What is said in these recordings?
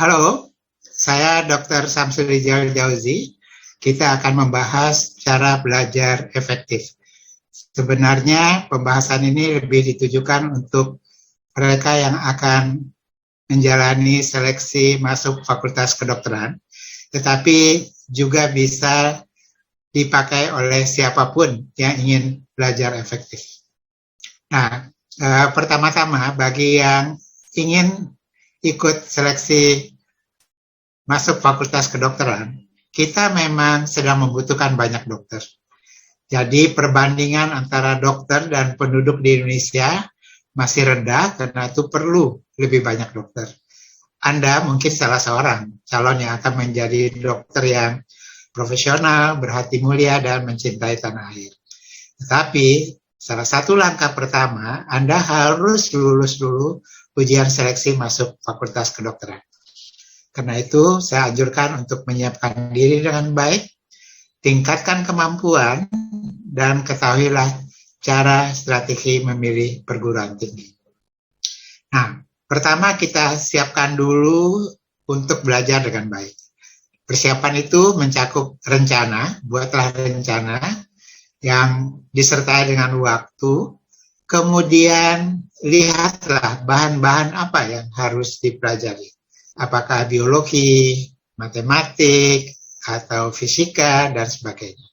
Halo, saya Dr. Samsul Rijal Jauzi. Kita akan membahas cara belajar efektif. Sebenarnya pembahasan ini lebih ditujukan untuk mereka yang akan menjalani seleksi masuk Fakultas Kedokteran, tetapi juga bisa dipakai oleh siapapun yang ingin belajar efektif. Nah, pertama-tama bagi yang ingin ikut seleksi masuk Fakultas Kedokteran, kita memang sedang membutuhkan banyak dokter. Jadi perbandingan antara dokter dan penduduk di Indonesia masih rendah, karena itu perlu lebih banyak dokter. Anda mungkin salah seorang calon yang akan menjadi dokter yang profesional, berhati mulia, dan mencintai tanah air. Tetapi salah satu langkah pertama, Anda harus lulus dulu ujian seleksi masuk Fakultas Kedokteran. Karena itu, saya anjurkan untuk menyiapkan diri dengan baik, tingkatkan kemampuan, dan ketahuilah cara strategi memilih perguruan tinggi. Nah, pertama kita siapkan dulu untuk belajar dengan baik. Persiapan itu mencakup rencana, buatlah rencana yang disertai dengan waktu, kemudian lihatlah bahan-bahan apa yang harus dipelajari. Apakah biologi, matematik, atau fisika, dan sebagainya.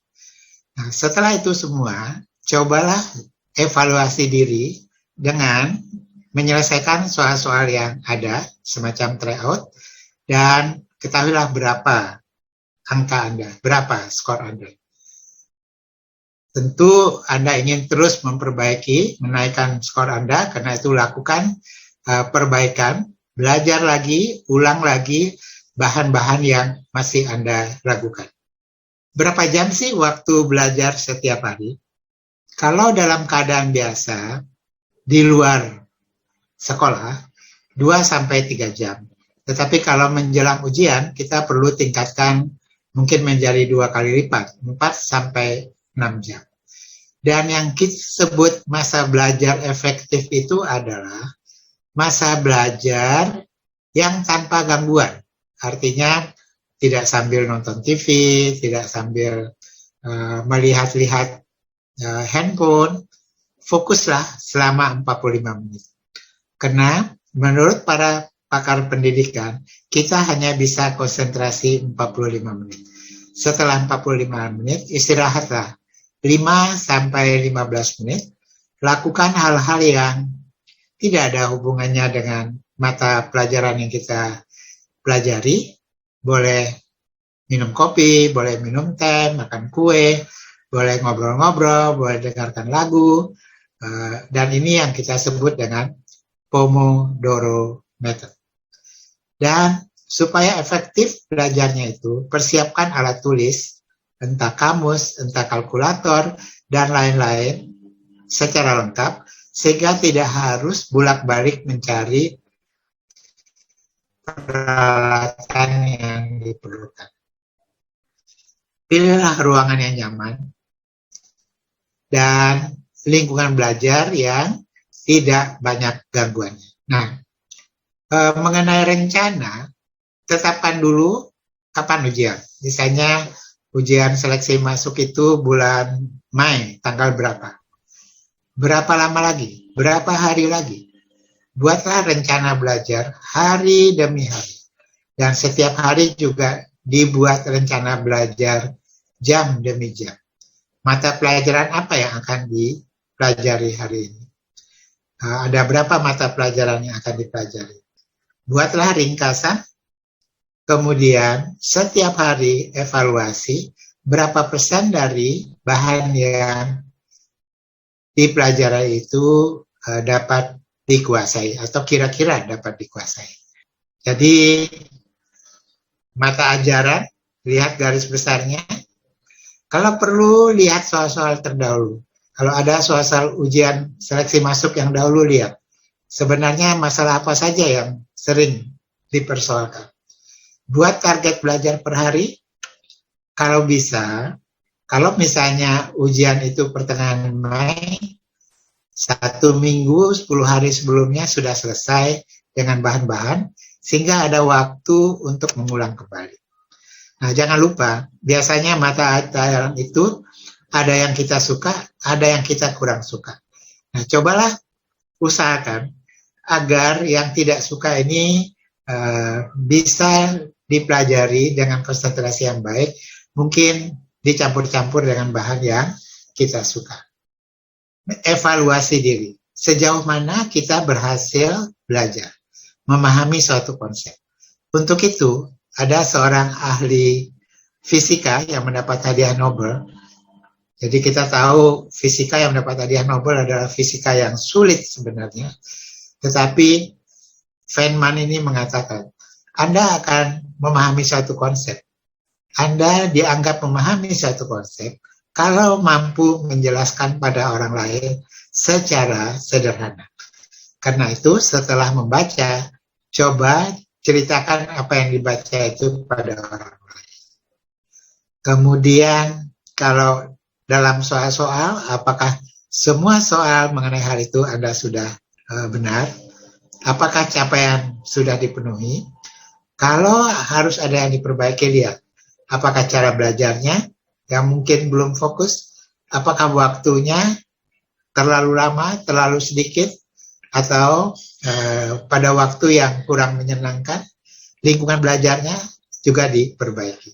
Nah, setelah itu semua, cobalah evaluasi diri dengan menyelesaikan soal-soal yang ada, semacam tryout, dan ketahuilah berapa angka Anda, berapa skor Anda. Tentu Anda ingin terus memperbaiki, menaikkan skor Anda, karena itu lakukan perbaikan, belajar lagi, ulang lagi bahan-bahan yang masih Anda ragukan. Berapa jam sih waktu belajar setiap hari? Kalau dalam keadaan biasa, di luar sekolah, 2-3 jam. Tetapi kalau menjelang ujian, kita perlu tingkatkan mungkin menjadi 2 kali lipat, 4-6 jam. Dan yang kita sebut masa belajar efektif itu adalah masa belajar yang tanpa gangguan. Artinya tidak sambil nonton TV, tidak sambil melihat-lihat handphone. Fokuslah selama 45 menit. Karena menurut para pakar pendidikan, kita hanya bisa konsentrasi 45 menit. Setelah 45 menit, istirahatlah 5-15 menit. Lakukan hal-hal yang tidak ada hubungannya dengan mata pelajaran yang kita pelajari. Boleh minum kopi, boleh minum teh, makan kue, boleh ngobrol-ngobrol, boleh dengarkan lagu, dan ini yang kita sebut dengan Pomodoro Method. Dan supaya efektif belajarnya itu, persiapkan alat tulis, entah kamus, entah kalkulator, dan lain-lain secara lengkap, sehingga tidak harus bolak-balik mencari peralatan yang diperlukan. Pilihlah ruangan yang nyaman dan lingkungan belajar yang tidak banyak gangguannya. Nah, mengenai rencana, tetapkan dulu kapan ujian. Misalnya ujian seleksi masuk itu bulan Mei, tanggal berapa? Berapa lama lagi? Berapa hari lagi? Buatlah rencana belajar hari demi hari. Dan setiap hari juga dibuat rencana belajar jam demi jam. Mata pelajaran apa yang akan dipelajari hari ini? Ada berapa mata pelajaran yang akan dipelajari? Buatlah ringkasan, kemudian setiap hari evaluasi berapa persen dari bahan yang dipelajari itu dapat dikuasai atau kira-kira dapat dikuasai. Jadi mata ajaran, lihat garis besarnya. Kalau perlu, lihat soal-soal terdahulu. Kalau ada soal-soal ujian seleksi masuk yang dahulu, lihat. Sebenarnya masalah apa saja yang sering dipersoalkan. Buat target belajar per hari, kalau bisa. Kalau misalnya ujian itu pertengahan Mei, 1 minggu, 10 hari sebelumnya sudah selesai dengan bahan-bahan, sehingga ada waktu untuk mengulang kembali. Nah, jangan lupa, biasanya mata ajaran itu ada yang kita suka, ada yang kita kurang suka. Nah, cobalah usahakan agar yang tidak suka ini bisa dipelajari dengan konsentrasi yang baik, mungkin dicampur-campur dengan bahan yang kita suka. Evaluasi diri, sejauh mana kita berhasil belajar, memahami suatu konsep. Untuk itu, ada seorang ahli fisika yang mendapat hadiah Nobel. Jadi kita tahu fisika yang mendapat hadiah Nobel adalah fisika yang sulit sebenarnya. Tetapi Feynman ini mengatakan, Anda akan memahami suatu konsep. Anda dianggap memahami suatu konsep kalau mampu menjelaskan pada orang lain secara sederhana. Karena itu setelah membaca, coba ceritakan apa yang dibaca itu pada orang lain. Kemudian kalau dalam soal-soal, apakah semua soal mengenai hal itu Anda sudah benar? Apakah capaian sudah dipenuhi? Kalau harus ada yang diperbaiki, lihat apakah cara belajarnya yang mungkin belum fokus, apakah waktunya terlalu lama, terlalu sedikit, atau pada waktu yang kurang menyenangkan, lingkungan belajarnya juga diperbaiki.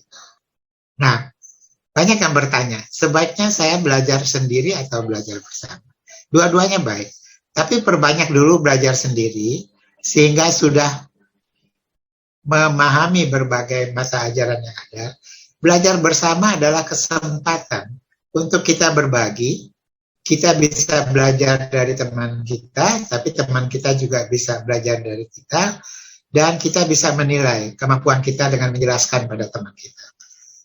Nah, banyak yang bertanya, sebaiknya saya belajar sendiri atau belajar bersama? Dua-duanya baik, tapi perbanyak dulu belajar sendiri, sehingga sudah memahami berbagai mata ajaran yang ada. Belajar bersama adalah kesempatan untuk kita berbagi. Kita bisa belajar dari teman kita, tapi teman kita juga bisa belajar dari kita, dan kita bisa menilai kemampuan kita dengan menjelaskan pada teman kita.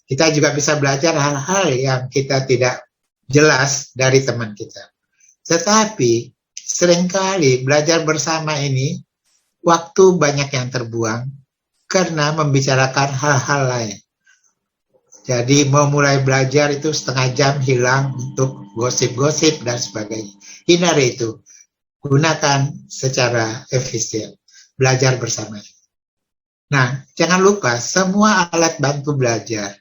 Kita juga bisa belajar hal-hal yang kita tidak jelas dari teman kita. Tetapi seringkali belajar bersama ini, waktu banyak yang terbuang karena membicarakan hal-hal lain. Jadi mau mulai belajar itu setengah jam hilang untuk gosip-gosip dan sebagainya. Hindari itu. Gunakan secara efisien. Belajar bersama. Nah, jangan lupa semua alat bantu belajar.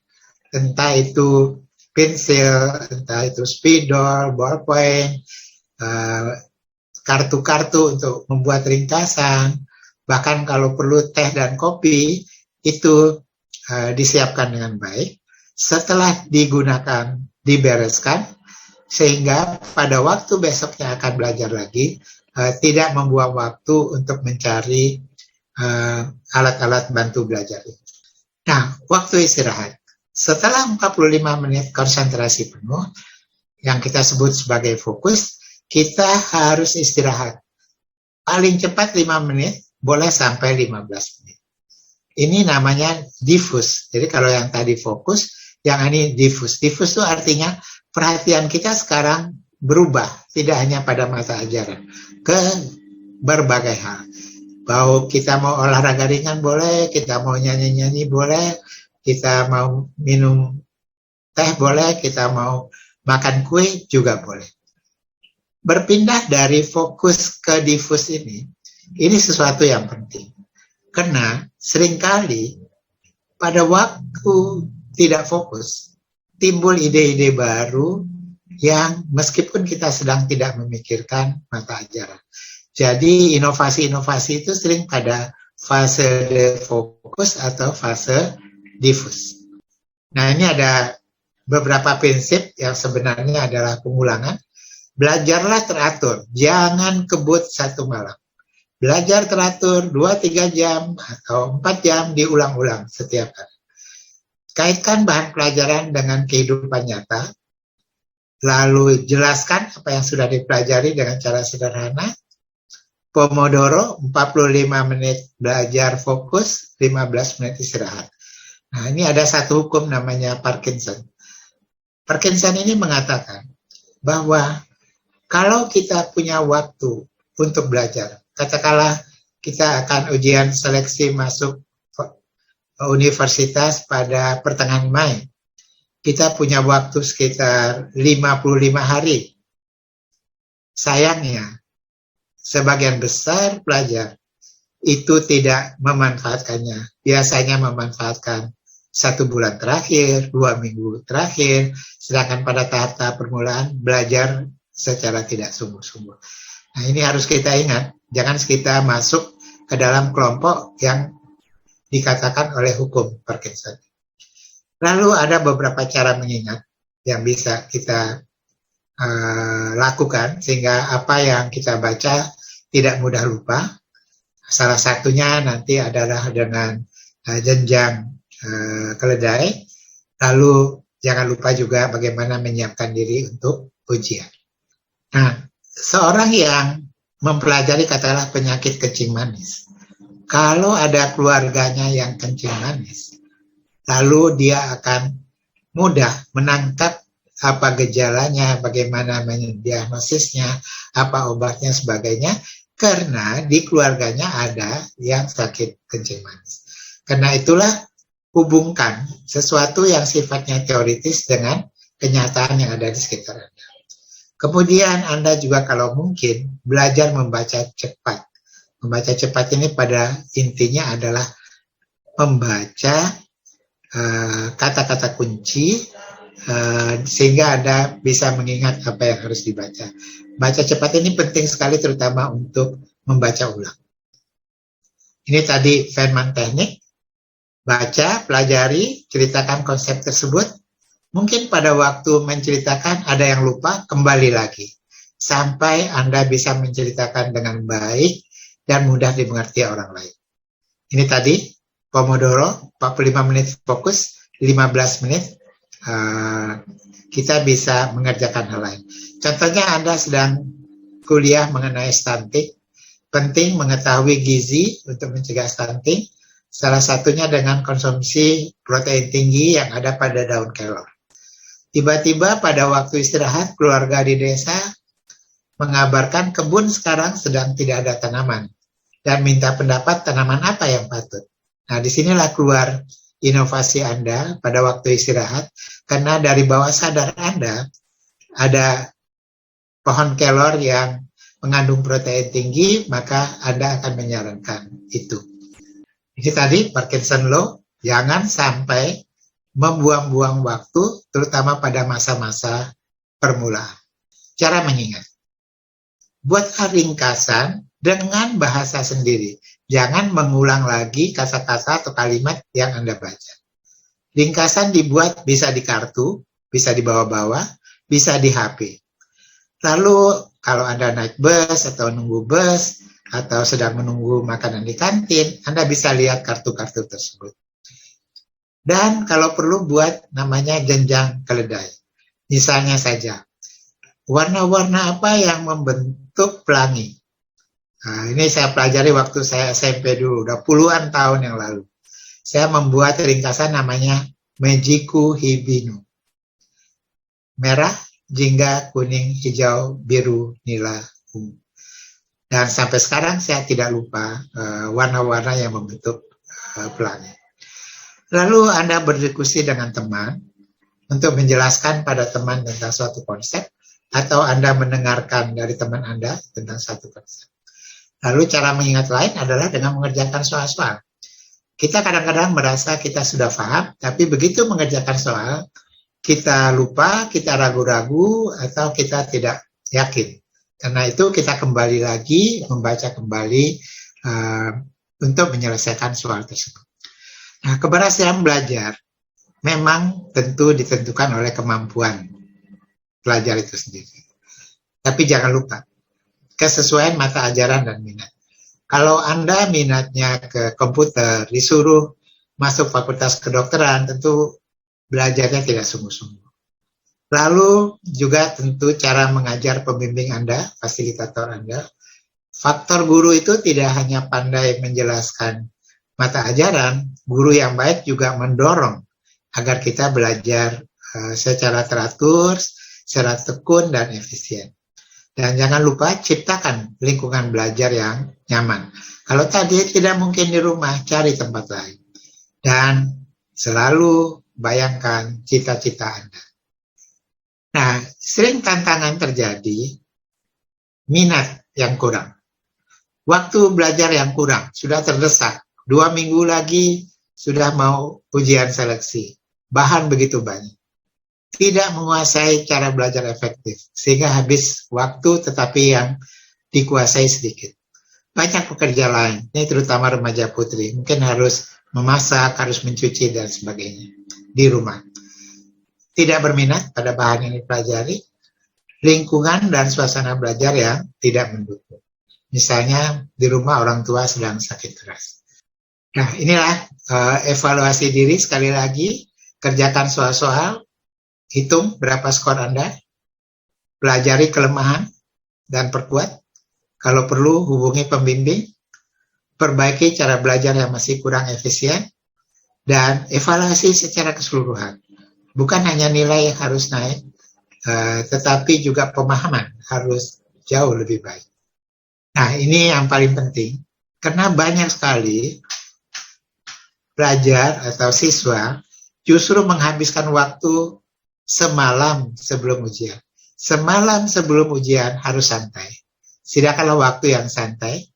Entah itu pensil, entah itu spidol, ballpoint, kartu-kartu untuk membuat ringkasan, bahkan kalau perlu teh dan kopi, itu disiapkan dengan baik. Setelah digunakan, dibereskan, sehingga pada waktu besoknya akan belajar lagi, tidak membuang waktu untuk mencari alat-alat bantu belajar. Nah, waktu istirahat. Setelah 45 menit konsentrasi penuh, yang kita sebut sebagai fokus, kita harus istirahat. Paling cepat 5 menit, boleh sampai 15 menit. Ini namanya diffuse. Jadi kalau yang tadi fokus, yang ini diffuse. Diffuse itu artinya perhatian kita sekarang berubah, tidak hanya pada mata ajaran, ke berbagai hal. Bahwa kita mau olahraga ringan boleh, kita mau nyanyi-nyanyi boleh, kita mau minum teh boleh, kita mau makan kue juga boleh. Berpindah dari fokus ke diffuse ini sesuatu yang penting. Karena seringkali pada waktu tidak fokus, timbul ide-ide baru yang meskipun kita sedang tidak memikirkan mata ajaran. Jadi inovasi-inovasi itu sering pada fase fokus atau fase diffuse. Nah, ini ada beberapa prinsip yang sebenarnya adalah pengulangan. Belajarlah teratur, jangan kebut satu malam. Belajar teratur 2-3 jam atau 4 jam diulang-ulang setiap hari. Kaitkan bahan pelajaran dengan kehidupan nyata, lalu jelaskan apa yang sudah dipelajari dengan cara sederhana. Pomodoro, 45 menit belajar fokus, 15 menit istirahat. Nah, ini ada satu hukum namanya Parkinson. Parkinson ini mengatakan bahwa kalau kita punya waktu untuk belajar, katakanlah kita akan ujian seleksi masuk universitas pada pertengahan Mei. Kita punya waktu sekitar 55 hari. Sayangnya, sebagian besar pelajar itu tidak memanfaatkannya. Biasanya memanfaatkan 1 bulan terakhir, 2 minggu terakhir, sedangkan pada tahap-tahap permulaan belajar secara tidak sungguh-sungguh. Nah, ini harus kita ingat, jangan kita masuk ke dalam kelompok yang dikatakan oleh hukum Parkinson. Lalu ada beberapa cara mengingat yang bisa kita lakukan sehingga apa yang kita baca tidak mudah lupa. Salah satunya nanti adalah dengan jenjang keledai. Lalu jangan lupa juga bagaimana menyiapkan diri untuk ujian. Nah, seorang yang mempelajari katakanlah penyakit kencing manis, kalau ada keluarganya yang kencing manis, lalu dia akan mudah menangkap apa gejalanya, bagaimana mendiagnosisnya, apa obatnya, sebagainya, karena di keluarganya ada yang sakit kencing manis. Karena itulah hubungkan sesuatu yang sifatnya teoritis dengan kenyataan yang ada di sekitar Anda. Kemudian Anda juga kalau mungkin belajar membaca cepat. Membaca cepat ini pada intinya adalah membaca kata-kata kunci sehingga Anda bisa mengingat apa yang harus dibaca. Baca cepat ini penting sekali terutama untuk membaca ulang. Ini tadi Feynman teknik. Baca, pelajari, ceritakan konsep tersebut. Mungkin pada waktu menceritakan ada yang lupa, kembali lagi. Sampai Anda bisa menceritakan dengan baik dan mudah dimengerti orang lain. Ini tadi Pomodoro, 45 menit fokus, 15 menit kita bisa mengerjakan hal lain. Contohnya Anda sedang kuliah mengenai stunting, penting mengetahui gizi untuk mencegah stunting, salah satunya dengan konsumsi protein tinggi yang ada pada daun kelor. Tiba-tiba pada waktu istirahat, keluarga di desa mengabarkan kebun sekarang sedang tidak ada tanaman dan minta pendapat tanaman apa yang patut. Nah, disinilah keluar inovasi Anda pada waktu istirahat, karena dari bawah sadar Anda ada pohon kelor yang mengandung protein tinggi, maka Anda akan menyarankan itu. Ini tadi Parkinson Law, jangan sampai membuang-buang waktu, terutama pada masa-masa permulaan. Cara mengingat. Buatlah ringkasan dengan bahasa sendiri. Jangan mengulang lagi kata-kata atau kalimat yang Anda baca. Ringkasan dibuat bisa di kartu, bisa dibawa-bawa, bisa di HP. Lalu kalau Anda naik bus atau nunggu bus, atau sedang menunggu makanan di kantin, Anda bisa lihat kartu-kartu tersebut. Dan kalau perlu buat namanya jenjang keledai. Misalnya saja, warna-warna apa yang membentuk pelangi? Nah, ini saya pelajari waktu saya SMP dulu, udah puluhan tahun yang lalu. Saya membuat ringkasan namanya Mejiku Hibinu. Merah, jingga, kuning, hijau, biru, nila, ungu. Dan sampai sekarang saya tidak lupa warna-warna yang membentuk pelangi. Lalu Anda berdiskusi dengan teman untuk menjelaskan pada teman tentang suatu konsep, atau Anda mendengarkan dari teman Anda tentang satu konsep. Lalu cara mengingat lain adalah dengan mengerjakan soal-soal. Kita kadang-kadang merasa kita sudah paham, tapi begitu mengerjakan soal, kita lupa, kita ragu-ragu, atau kita tidak yakin. Karena itu kita kembali lagi, membaca kembali untuk menyelesaikan soal tersebut. Nah, keberhasilan belajar memang tentu ditentukan oleh kemampuan pelajar itu sendiri. Tapi jangan lupa, kesesuaian mata ajaran dan minat. Kalau Anda minatnya ke komputer, disuruh masuk fakultas kedokteran, tentu belajarnya tidak sungguh-sungguh. Lalu juga tentu cara mengajar pembimbing Anda, fasilitator Anda. Faktor guru itu tidak hanya pandai menjelaskan mata ajaran, guru yang baik juga mendorong agar kita belajar secara teratur, secara tekun dan efisien. Dan jangan lupa ciptakan lingkungan belajar yang nyaman. Kalau tadi tidak mungkin di rumah, cari tempat lain. Dan selalu bayangkan cita-cita Anda. Nah, sering tantangan terjadi, minat yang kurang. Waktu belajar yang kurang, sudah terdesak. 2 minggu lagi sudah mau ujian seleksi. Bahan begitu banyak. Tidak menguasai cara belajar efektif, sehingga habis waktu tetapi yang dikuasai sedikit. Banyak pekerja lain, ini terutama remaja putri, mungkin harus memasak, harus mencuci, dan sebagainya di rumah. Tidak berminat pada bahan yang dipelajari, lingkungan dan suasana belajar yang tidak mendukung. Misalnya di rumah orang tua sedang sakit keras. Nah, inilah evaluasi diri sekali lagi, kerjakan soal-soal, hitung berapa skor Anda, pelajari kelemahan dan perkuat. Kalau perlu hubungi pembimbing, perbaiki cara belajar yang masih kurang efisien, dan evaluasi secara keseluruhan. Bukan hanya nilai yang harus naik, tetapi juga pemahaman harus jauh lebih baik. Nah, ini yang paling penting, karena banyak sekali pelajar atau siswa justru menghabiskan waktu semalam sebelum ujian. Semalam sebelum ujian harus santai. Silakanlah waktu yang santai.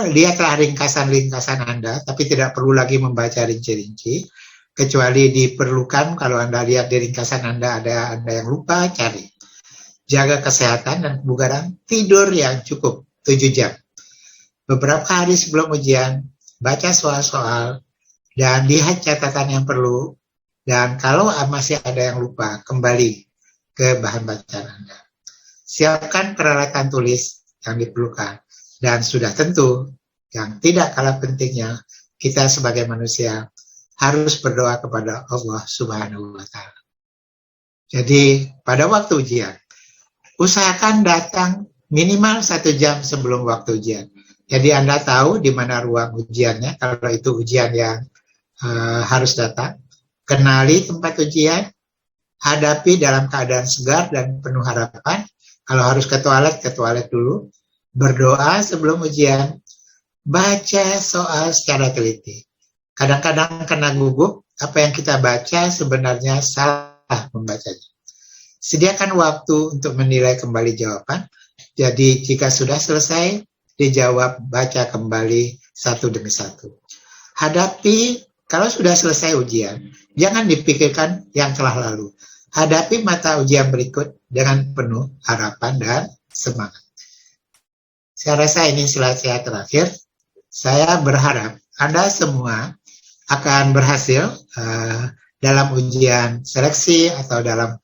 Lihatlah ringkasan-ringkasan Anda, tapi tidak perlu lagi membaca rinci-rinci. Kecuali diperlukan, kalau Anda lihat di ringkasan Anda ada Anda yang lupa, cari. Jaga kesehatan dan kebugaran, tidur yang cukup 7 jam. Beberapa hari sebelum ujian, baca soal-soal, dan lihat catatan yang perlu, dan kalau masih ada yang lupa, kembali ke bahan bacaan Anda. Siapkan peralatan tulis yang diperlukan, dan sudah tentu, yang tidak kalah pentingnya, kita sebagai manusia harus berdoa kepada Allah Subhanahu wa Ta'ala. Jadi, pada waktu ujian, usahakan datang minimal 1 jam sebelum waktu ujian. Jadi Anda tahu di mana ruang ujiannya, kalau itu ujian yang harus datang. Kenali tempat ujian, hadapi dalam keadaan segar dan penuh harapan. Kalau harus ke toilet dulu. Berdoa sebelum ujian, baca soal secara teliti. Kadang-kadang kena gugup, apa yang kita baca sebenarnya salah membacanya. Sediakan waktu untuk menilai kembali jawaban. Jadi jika sudah selesai, dijawab, baca kembali satu demi satu. Hadapi, kalau sudah selesai ujian, jangan dipikirkan yang telah lalu. Hadapi mata ujian berikut dengan penuh harapan dan semangat. Saya rasa ini slide saya terakhir. Saya berharap Anda semua akan berhasil dalam ujian seleksi atau dalam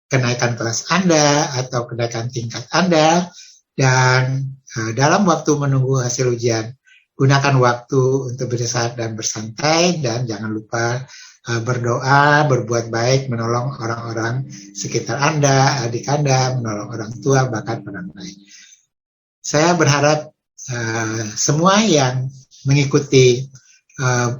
kenaikan kelas Anda atau kenaikan tingkat Anda, dan dalam waktu menunggu hasil ujian, gunakan waktu untuk beristirahat dan bersantai, dan jangan lupa berdoa, berbuat baik, menolong orang-orang sekitar Anda, adik Anda, menolong orang tua, bahkan orang lain. Saya berharap semua yang mengikuti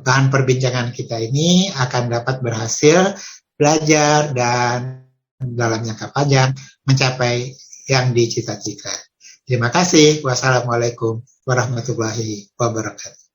bahan perbincangan kita ini akan dapat berhasil belajar dan dalam jangka panjang mencapai yang dicita-cita. Terima kasih. Wassalamualaikum warahmatullahi wabarakatuh.